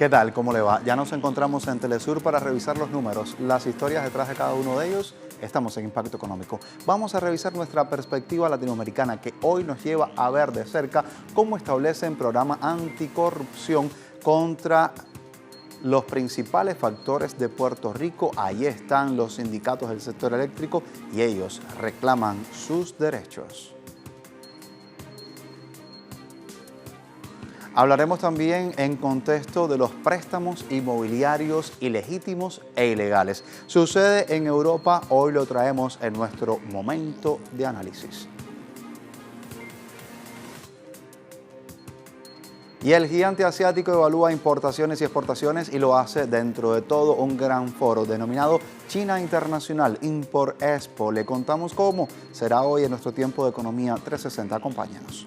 ¿Qué tal? ¿Cómo le va? Ya nos encontramos en Telesur para revisar los números, las historias detrás de cada uno de ellos. Estamos en Impacto Económico. Vamos a revisar nuestra perspectiva latinoamericana que hoy nos lleva a ver de cerca cómo establecen programa anticorrupción contra los principales factores de Puerto Rico. Ahí están los sindicatos del sector eléctrico y ellos reclaman sus derechos. Hablaremos también en contexto de los préstamos inmobiliarios ilegítimos e ilegales. Sucede en Europa, hoy lo traemos en nuestro momento de análisis. Y el gigante asiático evalúa importaciones y exportaciones y lo hace dentro de todo un gran foro denominado China Internacional Import Expo. Le contamos cómo será hoy en nuestro tiempo de Economía 360. Acompáñanos.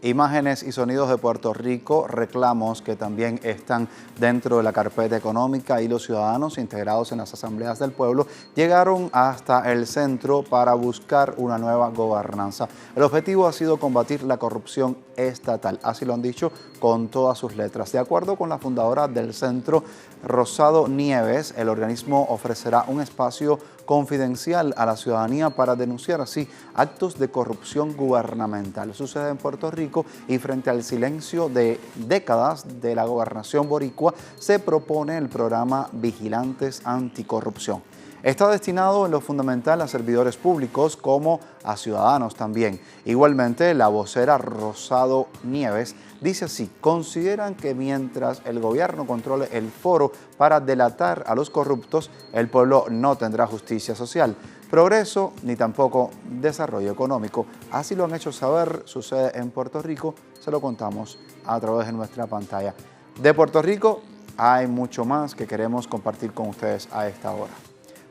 Imágenes y sonidos de Puerto Rico, reclamos que también están dentro de la carpeta económica y los ciudadanos integrados en las asambleas del pueblo llegaron hasta el centro para buscar una nueva gobernanza. El objetivo ha sido combatir la corrupción estatal, así lo han dicho con todas sus letras. De acuerdo con la fundadora del centro, Rosado Nieves, el organismo ofrecerá un espacio confidencial a la ciudadanía para denunciar así actos de corrupción gubernamental. Sucede en Puerto Rico y frente al silencio de décadas de la gobernación boricua se propone el programa Vigilantes Anticorrupción. Está destinado en lo fundamental a servidores públicos como a ciudadanos también. Igualmente, la vocera Rosado Nieves dice así: consideran que mientras el gobierno controle el foro para delatar a los corruptos, el pueblo no tendrá justicia social, progreso ni tampoco desarrollo económico. Así lo han hecho saber, sucede en Puerto Rico, se lo contamos a través de nuestra pantalla. De Puerto Rico hay mucho más que queremos compartir con ustedes a esta hora.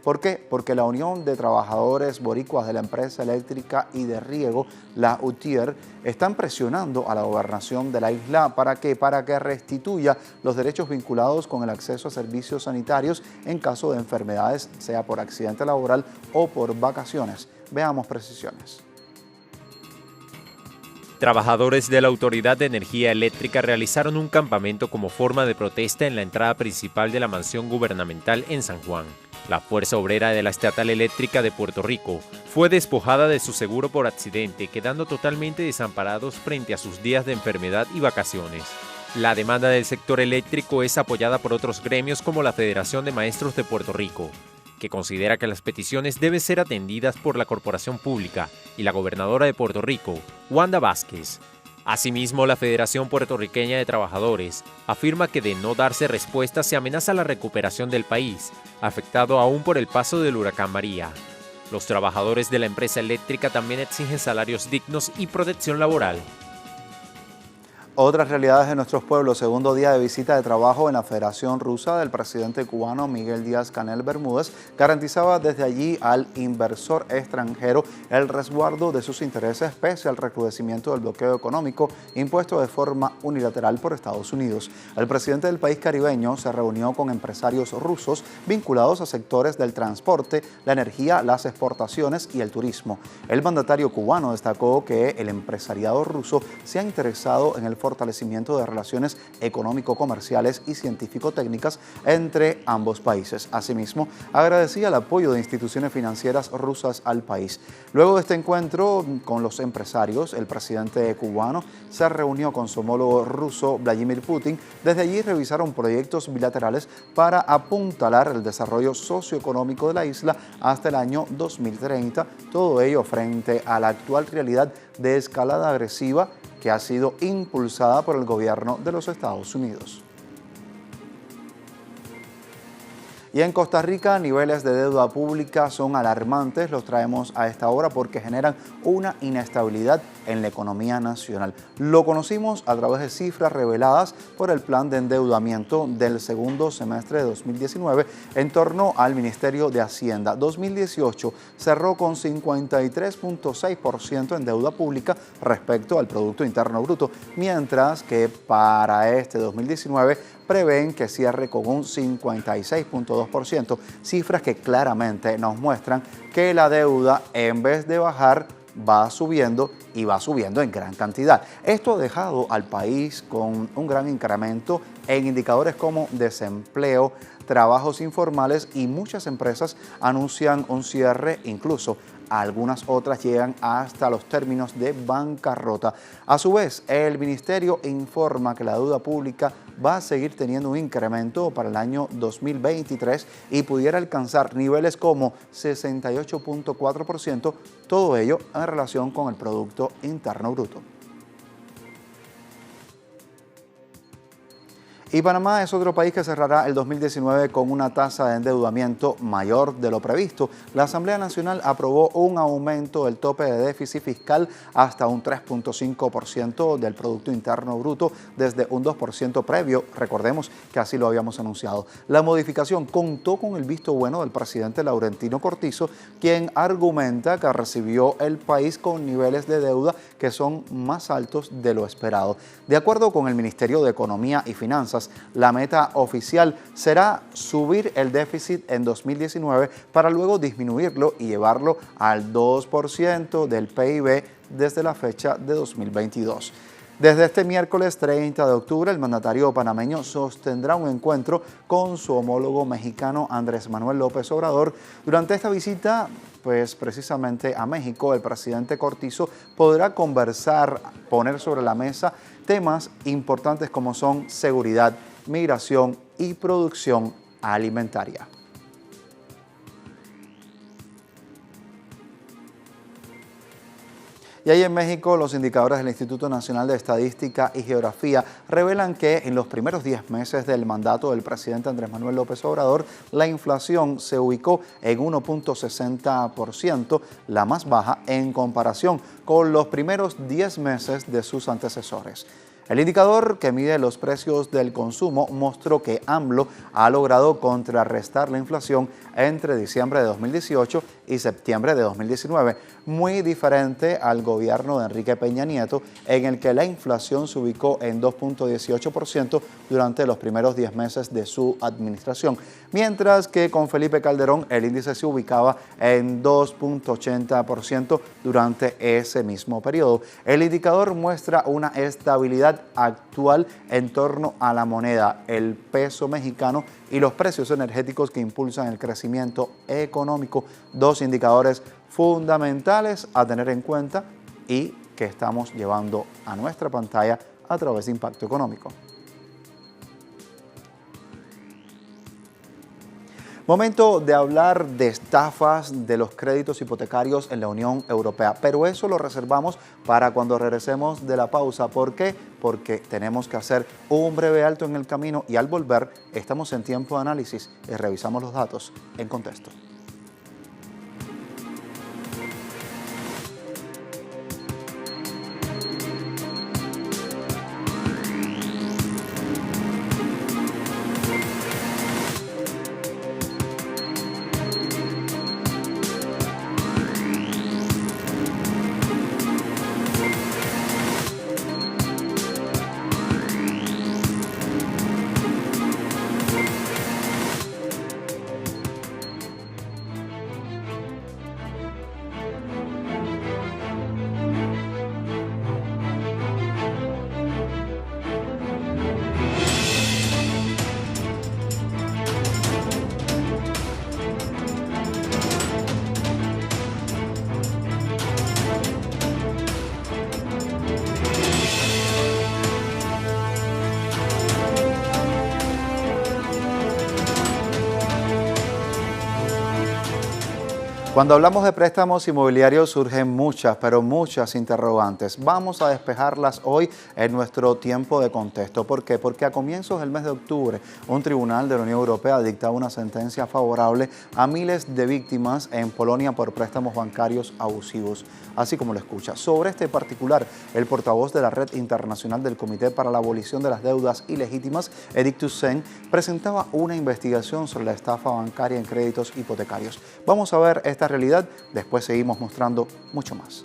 ¿Por qué? Porque la Unión de Trabajadores Boricuas de la Empresa Eléctrica y de Riego, la UTIER, están presionando a la gobernación de la isla para que restituya los derechos vinculados con el acceso a servicios sanitarios en caso de enfermedades, sea por accidente laboral o por vacaciones. Veamos precisiones. Trabajadores de la Autoridad de Energía Eléctrica realizaron un campamento como forma de protesta en la entrada principal de la mansión gubernamental en San Juan. La Fuerza Obrera de la Estatal Eléctrica de Puerto Rico fue despojada de su seguro por accidente, quedando totalmente desamparados frente a sus días de enfermedad y vacaciones. La demanda del sector eléctrico es apoyada por otros gremios como la Federación de Maestros de Puerto Rico, que considera que las peticiones deben ser atendidas por la corporación pública y la gobernadora de Puerto Rico, Wanda Vázquez. Asimismo, la Federación Puertorriqueña de Trabajadores afirma que de no darse respuesta se amenaza la recuperación del país, afectado aún por el paso del huracán María. Los trabajadores de la empresa eléctrica también exigen salarios dignos y protección laboral. Otras realidades de nuestros pueblos, segundo día de visita de trabajo en la Federación Rusa del presidente cubano Miguel Díaz-Canel Bermúdez, garantizaba desde allí al inversor extranjero el resguardo de sus intereses pese al recrudecimiento del bloqueo económico impuesto de forma unilateral por Estados Unidos. El presidente del país caribeño se reunió con empresarios rusos vinculados a sectores del transporte, la energía, las exportaciones y el turismo. El mandatario cubano destacó que el empresariado ruso se ha interesado en el fortalecimiento de relaciones económico-comerciales y científico-técnicas entre ambos países. Asimismo, agradecía el apoyo de instituciones financieras rusas al país. Luego de este encuentro con los empresarios, el presidente cubano se reunió con su homólogo ruso Vladimir Putin. Desde allí revisaron proyectos bilaterales para apuntalar el desarrollo socioeconómico de la isla hasta el año 2030, todo ello frente a la actual realidad de escalada agresiva que ha sido impulsada por el gobierno de los Estados Unidos. Y Y en Costa Rica, niveles de deuda pública son alarmantes, los traemos a esta hora porque generan una inestabilidad en la economía nacional. Lo conocimos a través de cifras reveladas por el plan de endeudamiento del segundo semestre de 2019 en torno al Ministerio de Hacienda. 2018 cerró con 53.6% en deuda pública respecto al Producto Interno Bruto, mientras que para este 2019 prevén que cierre con un 56.2%, cifras que claramente nos muestran que la deuda, en vez de bajar, va subiendo y va subiendo en gran cantidad. Esto ha dejado al país con un gran incremento en indicadores como desempleo, trabajos informales, y muchas empresas anuncian un cierre, incluso algunas otras llegan hasta los términos de bancarrota. A su vez, el ministerio informa que la deuda pública va a seguir teniendo un incremento para el año 2023 y pudiera alcanzar niveles como 68.4%, todo ello en relación con el Producto Interno Bruto. Y Panamá es otro país que cerrará el 2019 con una tasa de endeudamiento mayor de lo previsto. La Asamblea Nacional aprobó un aumento del tope de déficit fiscal hasta un 3.5% del Producto Interno Bruto desde un 2% previo. Recordemos que así lo habíamos anunciado. La modificación contó con el visto bueno del presidente Laurentino Cortizo, quien argumenta que recibió el país con niveles de deuda que son más altos de lo esperado. De acuerdo con el Ministerio de Economía y Finanzas, la meta oficial será subir el déficit en 2019 para luego disminuirlo y llevarlo al 2% del PIB desde la fecha de 2022. Desde este miércoles 30 de octubre, el mandatario panameño sostendrá un encuentro con su homólogo mexicano Andrés Manuel López Obrador. Durante esta visita, precisamente a México, el presidente Cortizo podrá conversar, poner sobre la mesa temas importantes como son seguridad, migración y producción alimentaria. Y ahí en México, los indicadores del Instituto Nacional de Estadística y Geografía revelan que en los primeros 10 meses del mandato del presidente Andrés Manuel López Obrador, la inflación se ubicó en 1.60%, la más baja en comparación con los primeros 10 meses de sus antecesores. El indicador que mide los precios del consumo mostró que AMLO ha logrado contrarrestar la inflación entre diciembre de 2018 y septiembre de 2019, muy diferente al gobierno de Enrique Peña Nieto, en el que la inflación se ubicó en 2.18% durante los primeros 10 meses de su administración, mientras que con Felipe Calderón el índice se ubicaba en 2.80% durante ese mismo periodo. El indicador muestra una estabilidad actual en torno a la moneda, el peso mexicano y los precios energéticos que impulsan el crecimiento económico, dos indicadores fundamentales a tener en cuenta y que estamos llevando a nuestra pantalla a través de Impacto Económico. Momento de hablar de estafas de los créditos hipotecarios en la Unión Europea, pero eso lo reservamos para cuando regresemos de la pausa. ¿Por qué? Porque tenemos que hacer un breve alto en el camino y al volver estamos en tiempo de análisis y revisamos los datos en contexto. Cuando hablamos de préstamos inmobiliarios surgen muchas, pero muchas interrogantes. Vamos a despejarlas hoy en nuestro tiempo de contexto. ¿Por qué? Porque a comienzos del mes de octubre, un tribunal de la Unión Europea dictaba una sentencia favorable a miles de víctimas en Polonia por préstamos bancarios abusivos, así como lo escucha. Sobre este particular, el portavoz de la Red Internacional del Comité para la Abolición de las Deudas Ilegítimas, Erik Toussaint, presentaba una investigación sobre la estafa bancaria en créditos hipotecarios. Vamos a ver esta realidad, después seguimos mostrando mucho más.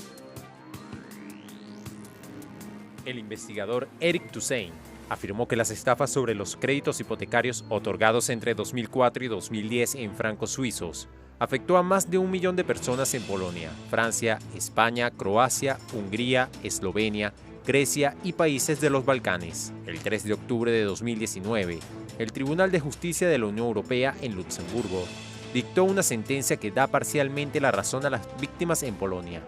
El investigador Erik Toussaint afirmó que las estafas sobre los créditos hipotecarios otorgados entre 2004 y 2010 en francos suizos afectó a más de 1 millón de personas en Polonia, Francia, España, Croacia, Hungría, Eslovenia, Grecia y países de los Balcanes. El 3 de octubre de 2019, el Tribunal de Justicia de la Unión Europea en Luxemburgo dictó una sentencia que da parcialmente la razón a las víctimas en Polonia,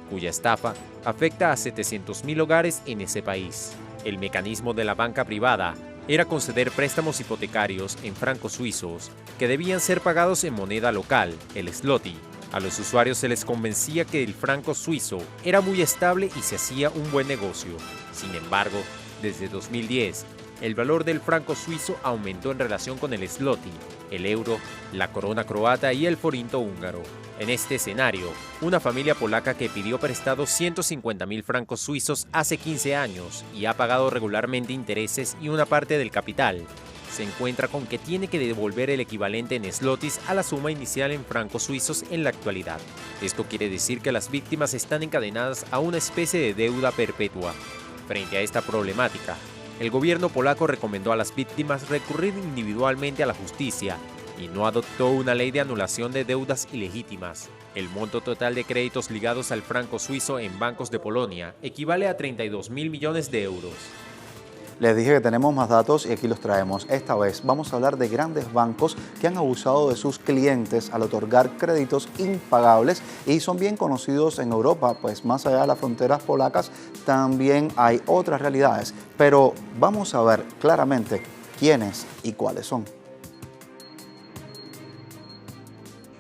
cuya estafa afecta a 700.000 hogares en ese país. El mecanismo de la banca privada era conceder préstamos hipotecarios en francos suizos que debían ser pagados en moneda local, el zloty. A los usuarios se les convencía que el franco suizo era muy estable y se hacía un buen negocio. Sin embargo, desde 2010, el valor del franco suizo aumentó en relación con el zloty, el euro, la corona croata y el forinto húngaro. En este escenario, una familia polaca que pidió prestado 150.000 francos suizos hace 15 años y ha pagado regularmente intereses y una parte del capital, se encuentra con que tiene que devolver el equivalente en zlotys a la suma inicial en francos suizos en la actualidad. Esto quiere decir que las víctimas están encadenadas a una especie de deuda perpetua. Frente a esta problemática, el gobierno polaco recomendó a las víctimas recurrir individualmente a la justicia y no adoptó una ley de anulación de deudas ilegítimas. El monto total de créditos ligados al franco suizo en bancos de Polonia equivale a 32.000 millones de euros. Les dije que tenemos más datos y aquí los traemos. Esta vez vamos a hablar de grandes bancos que han abusado de sus clientes al otorgar créditos impagables y son bien conocidos en Europa, pues más allá de las fronteras polacas también hay otras realidades. Pero vamos a ver claramente quiénes y cuáles son.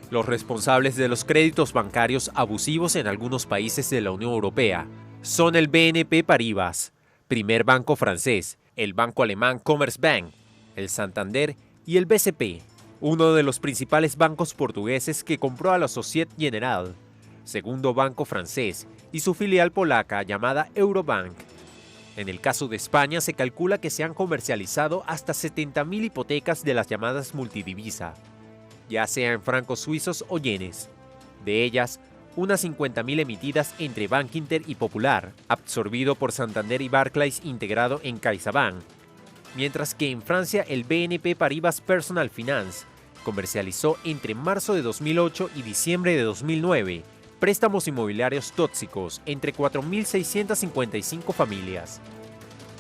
Los responsables de los créditos bancarios abusivos en algunos países de la Unión Europea son el BNP Paribas, primer banco francés, el banco alemán Commerzbank, el Santander y el BCP, uno de los principales bancos portugueses que compró a la Société Générale, segundo banco francés, y su filial polaca llamada Eurobank. En el caso de España se calcula que se han comercializado hasta 70.000 hipotecas de las llamadas multidivisa, ya sea en francos suizos o yenes. De ellas, unas 50.000 emitidas entre Bankinter y Popular, absorbido por Santander y Barclays integrado en CaixaBank, mientras que en Francia el BNP Paribas Personal Finance comercializó entre marzo de 2008 y diciembre de 2009 préstamos inmobiliarios tóxicos entre 4.655 familias.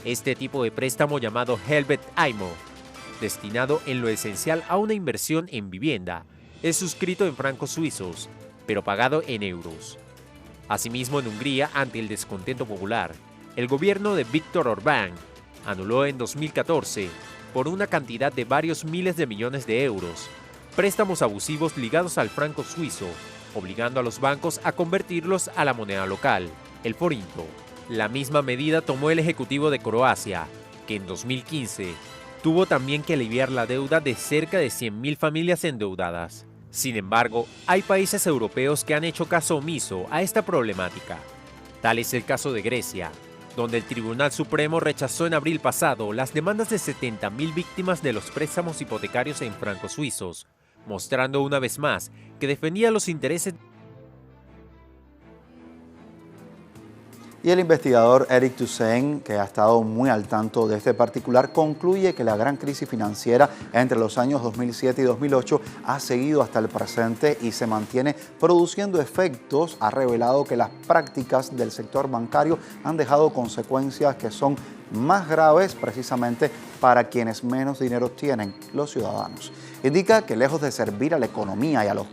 Este tipo de préstamo llamado Helvet IMO, destinado en lo esencial a una inversión en vivienda, es suscrito en francos suizos, pero pagado en euros. Asimismo, en Hungría, ante el descontento popular, el gobierno de Viktor Orbán anuló en 2014, por una cantidad de varios miles de millones de euros, préstamos abusivos ligados al franco suizo, obligando a los bancos a convertirlos a la moneda local, el forinto. La misma medida tomó el Ejecutivo de Croacia, que en 2015 tuvo también que aliviar la deuda de cerca de 100.000 familias endeudadas. Sin embargo, hay países europeos que han hecho caso omiso a esta problemática. Tal es el caso de Grecia, donde el Tribunal Supremo rechazó en abril pasado las demandas de 70.000 víctimas de los préstamos hipotecarios en francos suizos, mostrando una vez más que defendía los intereses. Y el investigador Erik Toussaint, que ha estado muy al tanto de este particular, concluye que la gran crisis financiera entre los años 2007 y 2008 ha seguido hasta el presente y se mantiene produciendo efectos. Ha revelado que las prácticas del sector bancario han dejado consecuencias que son más graves precisamente para quienes menos dinero tienen, los ciudadanos. Indica que lejos de servir a la economía y a los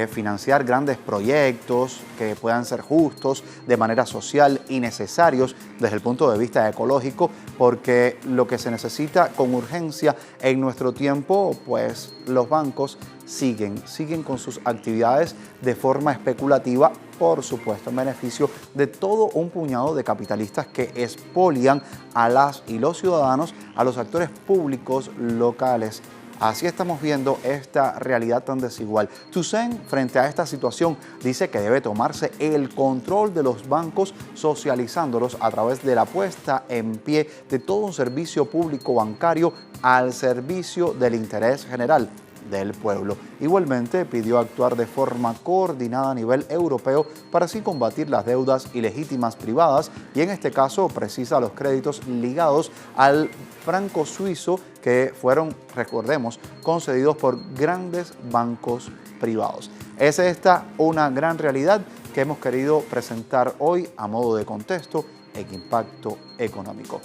financiar grandes proyectos que puedan ser justos de manera social y necesarios desde el punto de vista ecológico, porque lo que se necesita con urgencia en nuestro tiempo, pues los bancos siguen con sus actividades de forma especulativa, por supuesto, en beneficio de todo un puñado de capitalistas que expolian a las y los ciudadanos, a los actores públicos locales. Así estamos viendo esta realidad tan desigual. Toussaint, frente a esta situación, dice que debe tomarse el control de los bancos, socializándolos a través de la puesta en pie de todo un servicio público bancario al servicio del interés general del pueblo. Igualmente pidió actuar de forma coordinada a nivel europeo para así combatir las deudas ilegítimas privadas y en este caso precisa los créditos ligados al franco suizo que fueron, recordemos, concedidos por grandes bancos privados. Es esta una gran realidad que hemos querido presentar hoy a modo de contexto en Impacto Económico.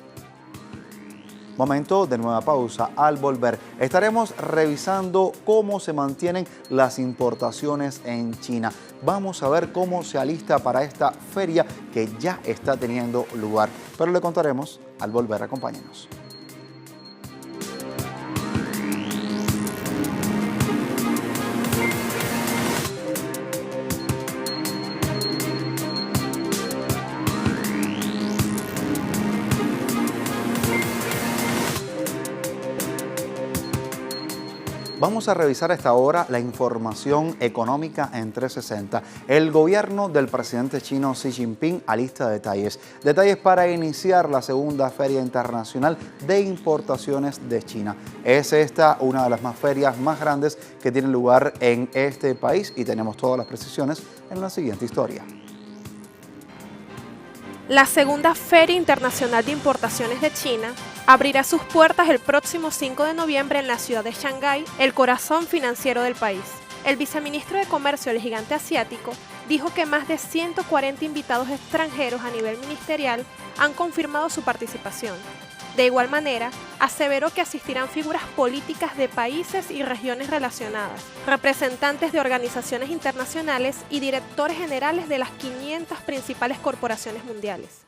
Momento de nueva pausa. Al volver estaremos revisando cómo se mantienen las importaciones en China. Vamos a ver cómo se alista para esta feria que ya está teniendo lugar. Pero le contaremos al volver. Acompáñenos. Vamos a revisar a esta hora la información económica en 360. El gobierno del presidente chino Xi Jinping alista detalles para iniciar la segunda Feria Internacional de Importaciones de China. Es esta una de las ferias más grandes que tienen lugar en este país y tenemos todas las precisiones en la siguiente historia. La segunda Feria Internacional de Importaciones de China abrirá sus puertas el próximo 5 de noviembre en la ciudad de Shanghái, el corazón financiero del país. El viceministro de Comercio del gigante asiático dijo que más de 140 invitados extranjeros a nivel ministerial han confirmado su participación. De igual manera, aseveró que asistirán figuras políticas de países y regiones relacionadas, representantes de organizaciones internacionales y directores generales de las 500 principales corporaciones mundiales.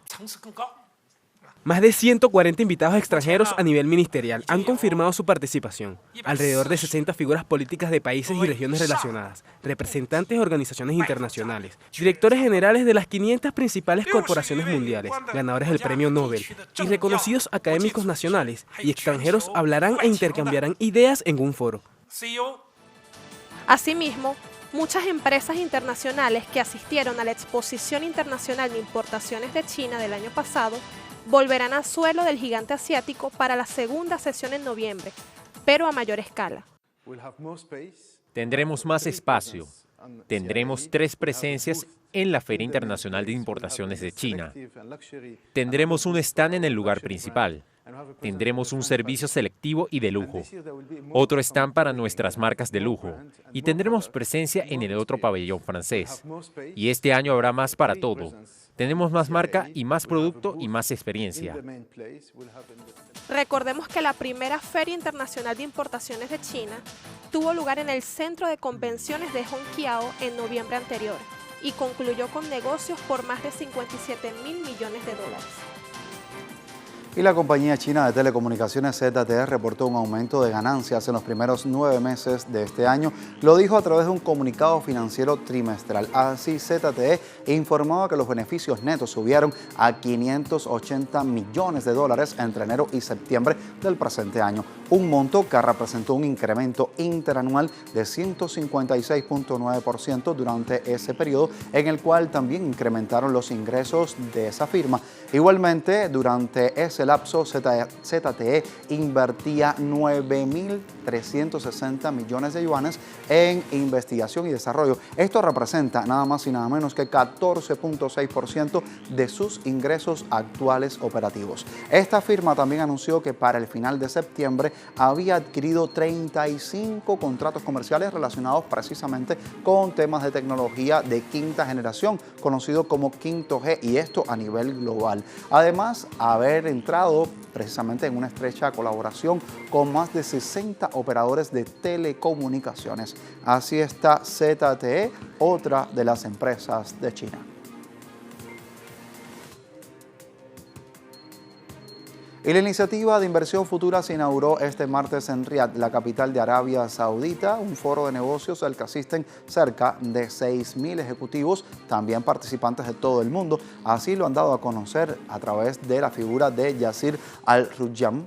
Más de 140 invitados extranjeros a nivel ministerial han confirmado su participación. Alrededor de 60 figuras políticas de países y regiones relacionadas, representantes de organizaciones internacionales, directores generales de las 500 principales corporaciones mundiales, ganadores del Premio Nobel y reconocidos académicos nacionales y extranjeros hablarán e intercambiarán ideas en un foro. Asimismo, muchas empresas internacionales que asistieron a la Exposición Internacional de Importaciones de China del año pasado volverán al suelo del gigante asiático para la segunda sesión en noviembre, pero a mayor escala. Tendremos más espacio. Tendremos 3 presencias en la Feria Internacional de Importaciones de China. Tendremos un stand en el lugar principal. Tendremos un servicio selectivo y de lujo. Otro stand para nuestras marcas de lujo. Y tendremos presencia en el otro pabellón francés. Y este año habrá más para todo. Tenemos más marca y más producto y más experiencia. Recordemos que la primera Feria Internacional de Importaciones de China tuvo lugar en el Centro de Convenciones de Hongqiao en noviembre anterior y concluyó con negocios por más de 57.000 millones de dólares. Y la compañía china de telecomunicaciones ZTE reportó un aumento de ganancias en los primeros 9 meses de este año. Lo dijo a través de un comunicado financiero trimestral. Así, ZTE informaba que los beneficios netos subieron a 580 millones de dólares entre enero y septiembre del presente año. Un monto que representó un incremento interanual de 156.9% durante ese periodo, en el cual también incrementaron los ingresos de esa firma. Igualmente, durante ese lapso, ZTE invertía 9.360 millones de yuanes en investigación y desarrollo. Esto representa nada más y nada menos que 14.6% de sus ingresos actuales operativos. Esta firma también anunció que para el final de septiembre había adquirido 35 contratos comerciales relacionados precisamente con temas de tecnología de quinta generación, conocido como 5G, y esto a nivel global. Además, haber entrado precisamente en una estrecha colaboración con más de 60 operadores de telecomunicaciones. Así está ZTE, otra de las empresas de China. Y la iniciativa de inversión futura se inauguró este martes en Riad, la capital de Arabia Saudita, un foro de negocios al que asisten cerca de 6.000 ejecutivos, también participantes de todo el mundo. Así lo han dado a conocer a través de la figura de Yasir Al-Ruyyam.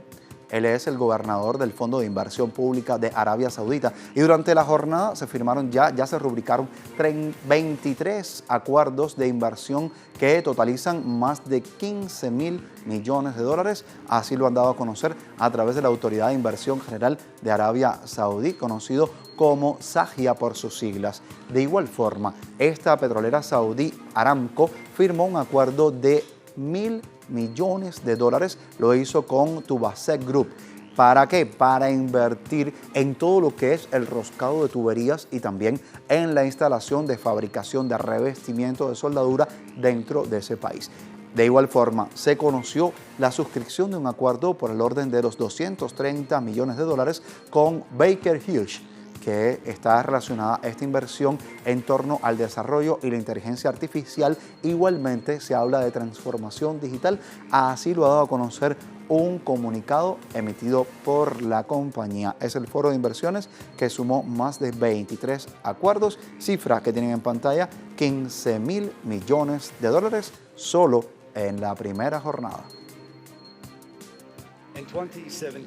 Él es el gobernador del Fondo de Inversión Pública de Arabia Saudita, y durante la jornada se firmaron ya se rubricaron 23 acuerdos de inversión que totalizan más de 15.000 millones de dólares. Así lo han dado a conocer a través de la Autoridad de Inversión General de Arabia Saudí, conocido como SAGIA por sus siglas. De igual forma, esta petrolera saudí Aramco firmó un acuerdo de 1.000 millones de dólares, lo hizo con Tubaceq Group. ¿Para qué? Para invertir en todo lo que es el roscado de tuberías y también en la instalación de fabricación de revestimiento de soldadura dentro de ese país. De igual forma, se conoció la suscripción de un acuerdo por el orden de los 230 millones de dólares con Baker Hughes, que está relacionada a esta inversión en torno al desarrollo y la inteligencia artificial. Igualmente se habla de transformación digital. Así lo ha dado a conocer un comunicado emitido por la compañía. Es el foro de inversiones que sumó más de 23 acuerdos, cifra que tienen en pantalla 15.000 millones de dólares solo en la primera jornada.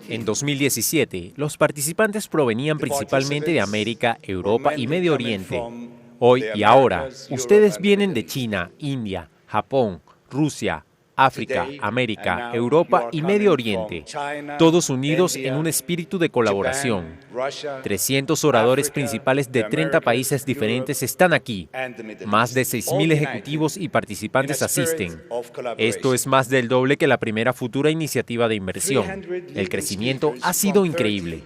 En 2017, los participantes provenían principalmente de América, Europa y Medio Oriente. Hoy y ahora, ustedes vienen de China, India, Japón, Rusia, África, América, Europa y Medio Oriente, todos unidos en un espíritu de colaboración. 300 oradores principales de 30 países diferentes están aquí. Más de 6.000 ejecutivos y participantes asisten. Esto es más del doble que la primera futura iniciativa de inversión. El crecimiento ha sido increíble.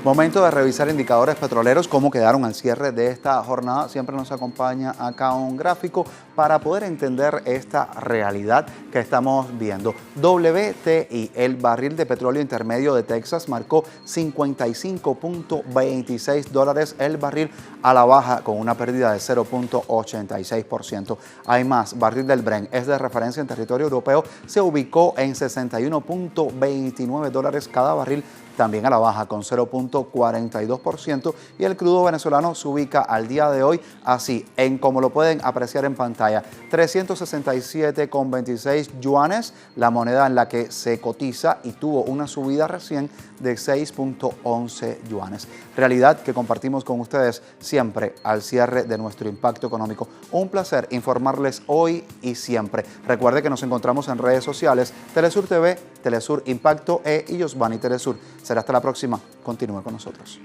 Momento de revisar indicadores petroleros, cómo quedaron al cierre de esta jornada. Siempre nos acompaña acá un gráfico para poder entender esta realidad que estamos viendo. WTI, el barril de petróleo intermedio de Texas, marcó 55.26 dólares el barril, a la baja con una pérdida de 0.86%. Hay más, barril del Brent, es de referencia en territorio europeo, se ubicó en 61.29 dólares cada barril, también a la baja con 0.42%, y el crudo venezolano se ubica al día de hoy así, en como lo pueden apreciar en pantalla, 367,26 yuanes, la moneda en la que se cotiza, y tuvo una subida recién de 6.11 yuanes. Realidad que compartimos con ustedes siempre al cierre de nuestro impacto económico. Un placer informarles hoy y siempre. Recuerde que nos encontramos en redes sociales, Telesur TV, Telesur Impacto y Yosvani Telesur. Será hasta la próxima. Continúe con nosotros.